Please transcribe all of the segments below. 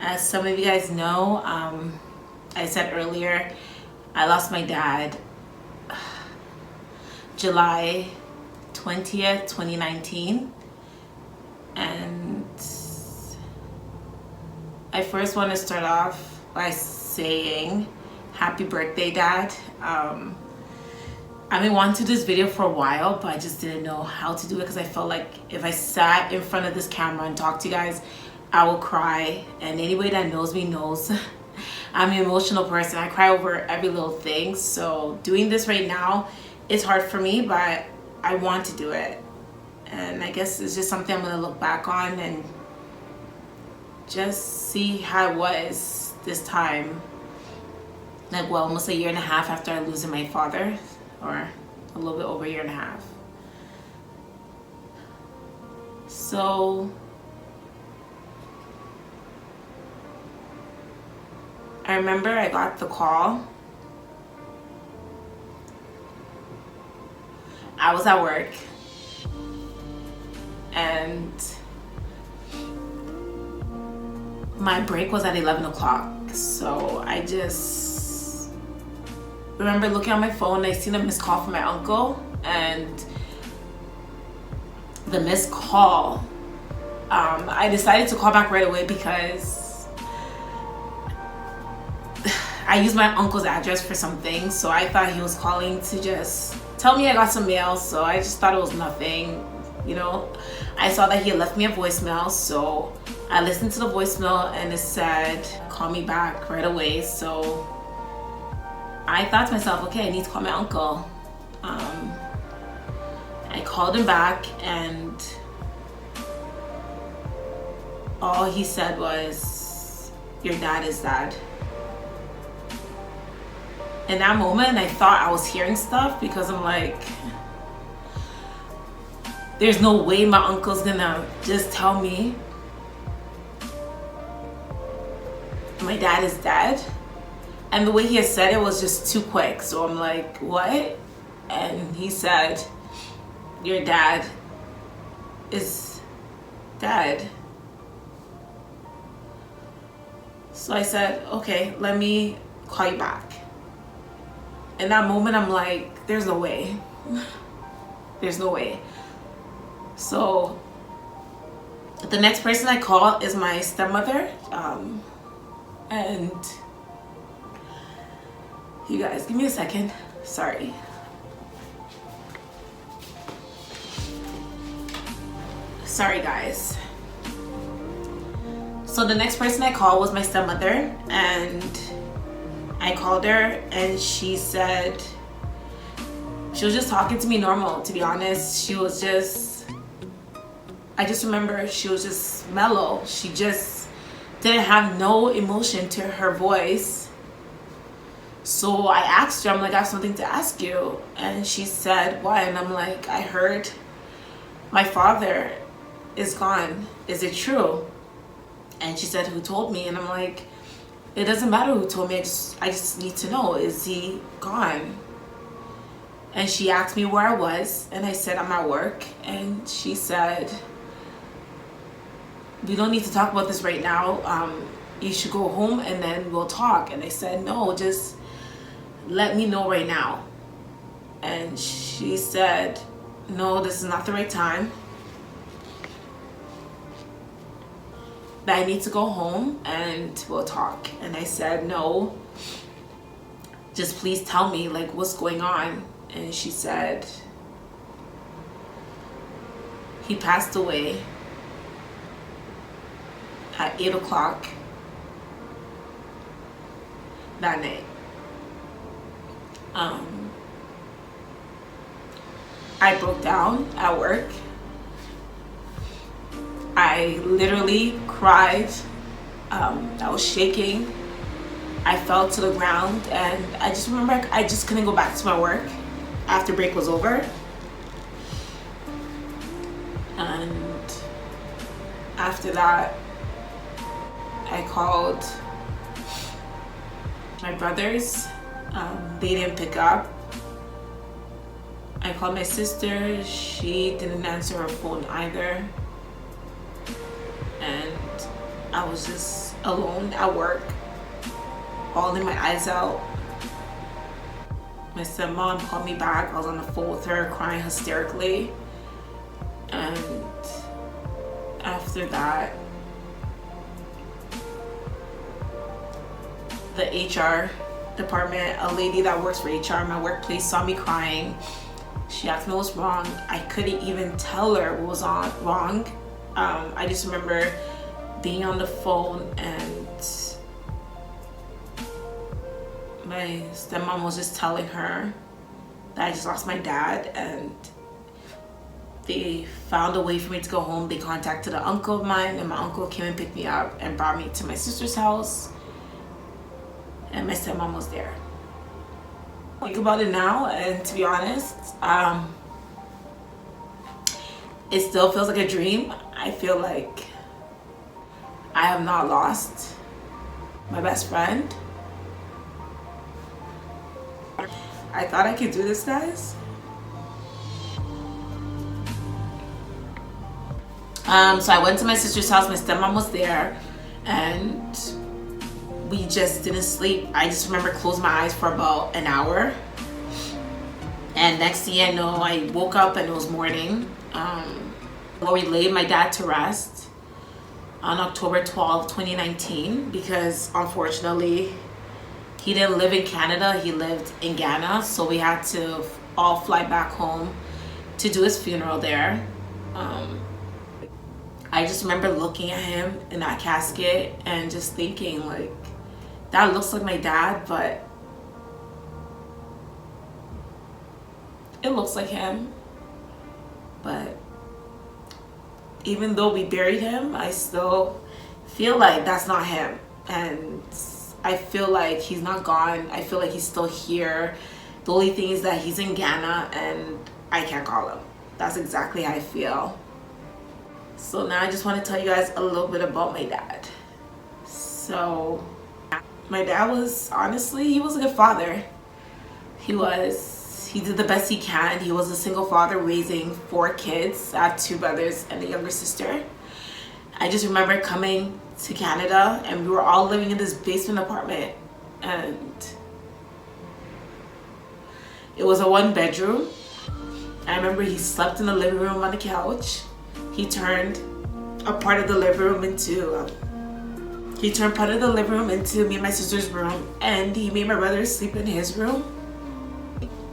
As some of you guys know, I said earlier, I lost my dad July 20th, 2019. And I first want to start off by saying happy birthday, Dad. I've been wanting to do this video for a while, but I just didn't know how to do it because I felt like if I sat in front of this camera and talked to you guys, I will cry. And anybody that knows me knows I'm an emotional person. I cry over every little thing. So doing this right now, it's hard for me, but I want to do it. And I guess it's just something I'm going to look back on and just see how it was this time. Like, well, almost a year and a half after I losing my father, or a little bit over a year and a half. So I remember I got the call. I was at work and my break was at 11 o'clock. So I just remember looking at my phone. I seen a missed call from my uncle, and the missed call, I decided to call back right away because I used my uncle's address for something. So I thought he was calling to just tell me I got some mail. So I just thought it was nothing, you know. I saw that he had left me a voicemail, so I listened to the voicemail and it said call me back right away. So I thought to myself, okay, I need to call my uncle. I called him back and all he said was, your dad is dead. In that moment, I thought I was hearing stuff because I'm like, there's no way my uncle's gonna just tell me my dad is dead. And the way he had said it was just too quick. So I'm like, what? And he said, your dad is dead. So I said, okay, let me call you back. In that moment, I'm like, there's no way. There's no way. So the next person I call is my stepmother. And you guys, give me a second. Sorry. Sorry, guys. So the next person I called was my stepmother, and I called her and she said, she was just talking to me normal, to be honest. She was just, I just remember she was just mellow. She just didn't have no emotion to her voice. So I asked her, I'm like, I have something to ask you. And she said, what? And I'm like, I heard my father is gone. Is it true? And she said, who told me? And I'm like, it doesn't matter who told me. I just need to know, is he gone? And she asked me where I was, and I said I'm at work. And she said, we don't need to talk about this right now. You should go home and then we'll talk. And I said, no, just let me know right now. And she said, no, this is not the right time. That I need to go home and we'll talk. And I said, no, just please tell me, like, what's going on. And she said, he passed away at 8 o'clock that night. I broke down at work. I literally cried. I was shaking. I fell to the ground, and I just remember I just couldn't go back to my work after break was over. And after that, I called my brothers. They didn't pick up. I called my sister. She didn't answer her phone either. And I was just alone at work, bawling my eyes out. My stepmom called me back. I was on the phone with her crying hysterically. And after that, the HR department, a lady that works for HR in my workplace, saw me crying. She asked me what was wrong. I couldn't even tell her what was wrong. I just remember being on the phone and my stepmom was just telling her that I just lost my dad, and they found a way for me to go home. They contacted an uncle of mine, and my uncle came and picked me up and brought me to my sister's house, and my stepmom was there. I think about it now, and to be honest, it still feels like a dream. I feel like I have not lost my best friend. I thought I could do this, guys. So I went to my sister's house. My stepmom was there, and we just didn't sleep. I just remember closing my eyes for about an hour, and next thing I know, I woke up and it was morning. We laid my dad to rest on October 12, 2019, because unfortunately he didn't live in Canada, he lived in Ghana, so we had to all fly back home to do his funeral there. I just remember looking at him in that casket and just thinking, like, that looks like my dad, but it looks like him. But even though we buried him, I still feel like that's not him. And I feel like he's not gone. I feel like he's still here. The only thing is that he's in Ghana and I can't call him. That's exactly how I feel. So now I just want to tell you guys a little bit about my dad. So my dad was, honestly, he was a good father. He did the best he can. He was a single father raising 4 kids. I have 2 brothers and a younger sister. I just remember coming to Canada and we were all living in this basement apartment, and it was a 1-bedroom. I remember he slept in the living room on the couch. He turned part of the living room into me and my sister's room, and he made my brother sleep in his room.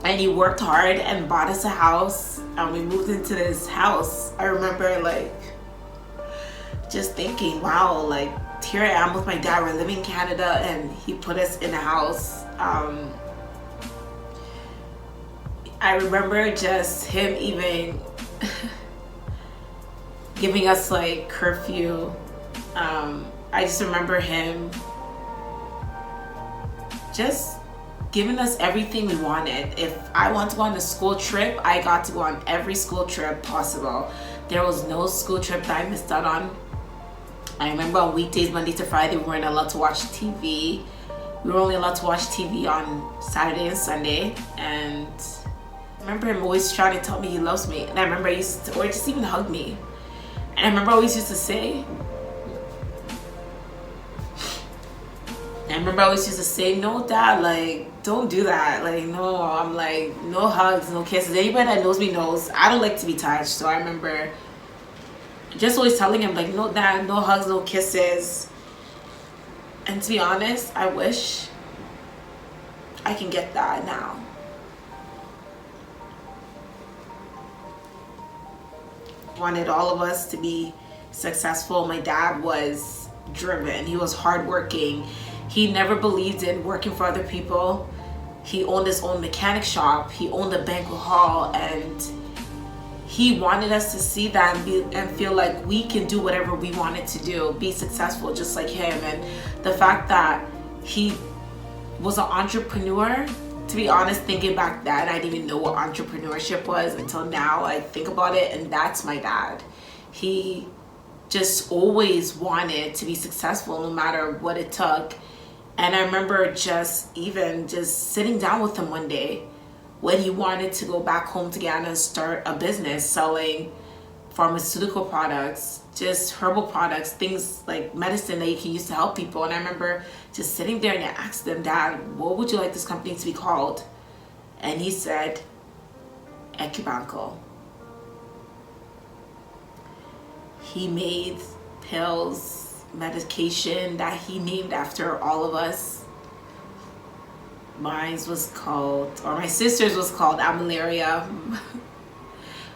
And he worked hard and bought us a house, and we moved into this house. I remember like just thinking, wow, like here I am with my dad, we're living in Canada, and he put us in a house. I remember just him even giving us like curfew. I just remember him just giving us everything we wanted. If I wanted to go on a school trip, I got to go on every school trip possible. There was no school trip that I missed out on. I remember on weekdays, Monday to Friday, we weren't allowed to watch TV. We were only allowed to watch TV on Saturday and Sunday. And I remember him always trying to tell me he loves me. And I remember he used to, or just even hug me. And I remember I always used to say, no, Dad, like, don't do that. Like, no, I'm like, no hugs, no kisses. Anybody that knows me knows I don't like to be touched. So I remember just always telling him, like, no, Dad, no hugs, no kisses. And to be honest, I wish I can get that now. I wanted all of us to be successful. My dad was driven. He was hardworking. He never believed in working for other people. He owned his own mechanic shop. He owned a banquet hall, and he wanted us to see that and feel like we can do whatever we wanted to do, be successful just like him. And the fact that he was an entrepreneur, to be honest, thinking back then, I didn't even know what entrepreneurship was until now. I think about it, and that's my dad. He just always wanted to be successful no matter what it took. And I remember just sitting down with him one day when he wanted to go back home to Ghana and start a business selling pharmaceutical products, just herbal products, things like medicine that you can use to help people. And I remember just sitting there and I asked them, Dad, what would you like this company to be called? And he said, Equibanco. He made pills, medication that he named after all of us. Mine was called, or my sister's was called Amalaria.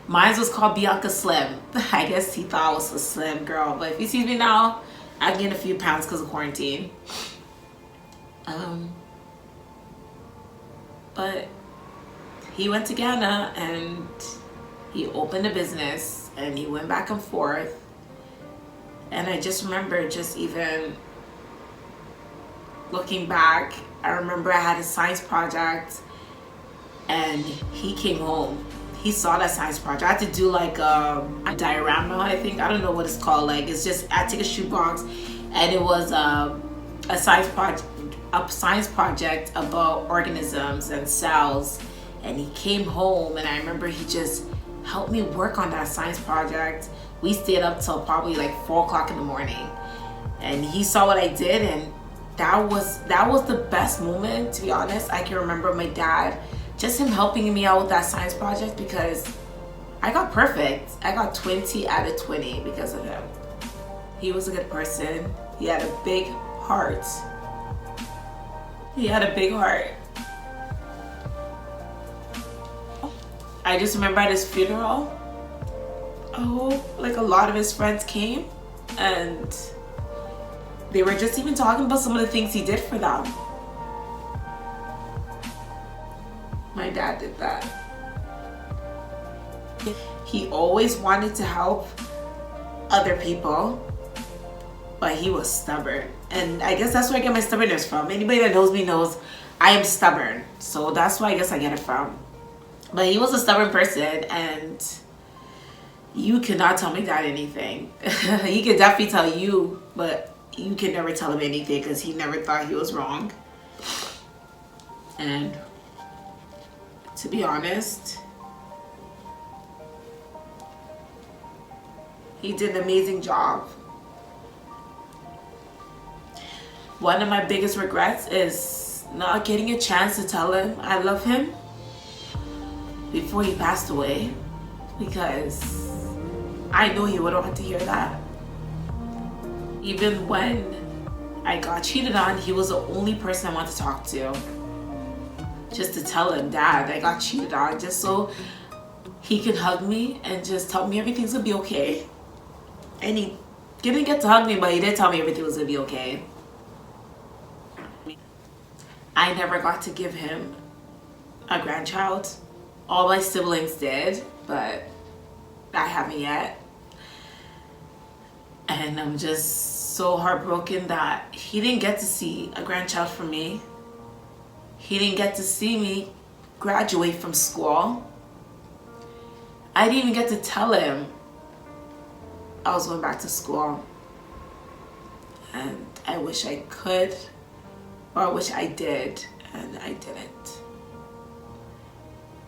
Mine was called Bianca Slim. I guess he thought I was a slim girl, but if he sees me now, I gained a few pounds because of quarantine. But he went to Ghana and he opened a business and he went back and forth. And I just remember just even looking back, I remember I had a science project and he came home. He saw that science project. I had to do like a diorama, I think. I don't know what it's called. Like, it's just, I take a shoebox and it was a science project about organisms and cells. And he came home and I remember he just helped me work on that science project. We stayed up till probably like 4 o'clock in the morning. And he saw what I did, and that was the best moment, to be honest. I can remember my dad, just him helping me out with that science project, because I got perfect. I got 20 out of 20 because of him. He was a good person. He had a big heart. He had a big heart. I just remember at his funeral, like a lot of his friends came and they were just even talking about some of the things he did for them. My dad did that. He always wanted to help other people, but he was stubborn. And I guess that's where I get my stubbornness from. Anybody that knows me knows I am stubborn. So that's where I guess I get it from. But he was a stubborn person, and you cannot tell my dad anything. He could definitely tell you, but you can never tell him anything because he never thought he was wrong. And to be honest, he did an amazing job. One of my biggest regrets is not getting a chance to tell him I love him before he passed away, because I know he would want to hear that. Even when I got cheated on, he was the only person I wanted to talk to. Just to tell him, Dad, I got cheated on, just so he could hug me and just tell me everything's gonna be okay. And he didn't get to hug me, but he did tell me everything was gonna be okay. I never got to give him a grandchild. All my siblings did, but I haven't yet. And I'm just so heartbroken that he didn't get to see a grandchild from me. He didn't get to see me graduate from school. I didn't even get to tell him I was going back to school. And I wish I could, or I wish I did, and I didn't.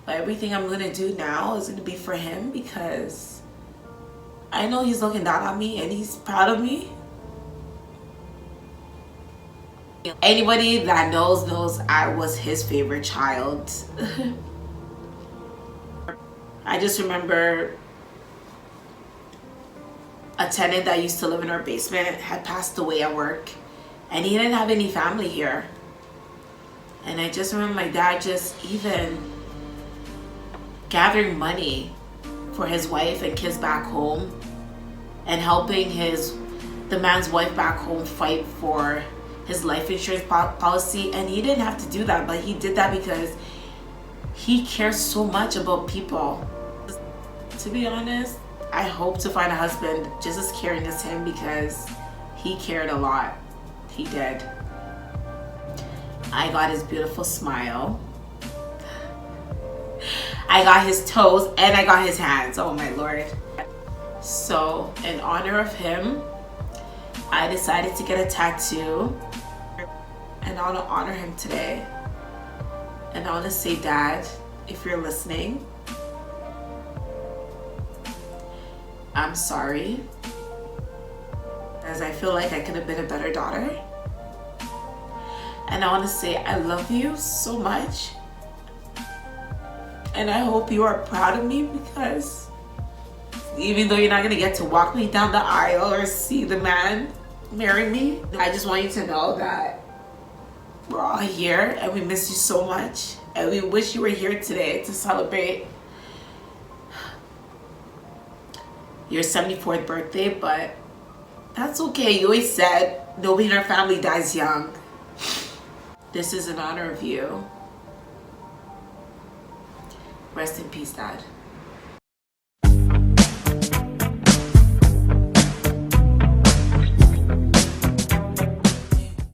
But everything I'm gonna do now is gonna be for him, because I know he's looking down on me and he's proud of me. Anybody that knows I was his favorite child. I just remember a tenant that used to live in our basement had passed away at work, and he didn't have any family here. And I just remember my dad just even gathering money for his wife and kids back home, and helping the man's wife back home fight for his life insurance policy. And he didn't have to do that, but he did that because he cares so much about people. To be honest, I hope to find a husband just as caring as him, because he cared a lot. He did. I got his beautiful smile. I got his toes and I got his hands. Oh my Lord. So in honor of him, I decided to get a tattoo, and I want to honor him today. And I want to say, Dad, if you're listening, I'm sorry, as I feel like I could have been a better daughter. And I want to say I love you so much. And I hope you are proud of me, because even though you're not going to get to walk me down the aisle or see the man marry me, I just want you to know that we're all here and we miss you so much. And we wish you were here today to celebrate your 74th birthday, but that's okay. You always said nobody in our family dies young. This is in honor of you. Rest in peace, Dad.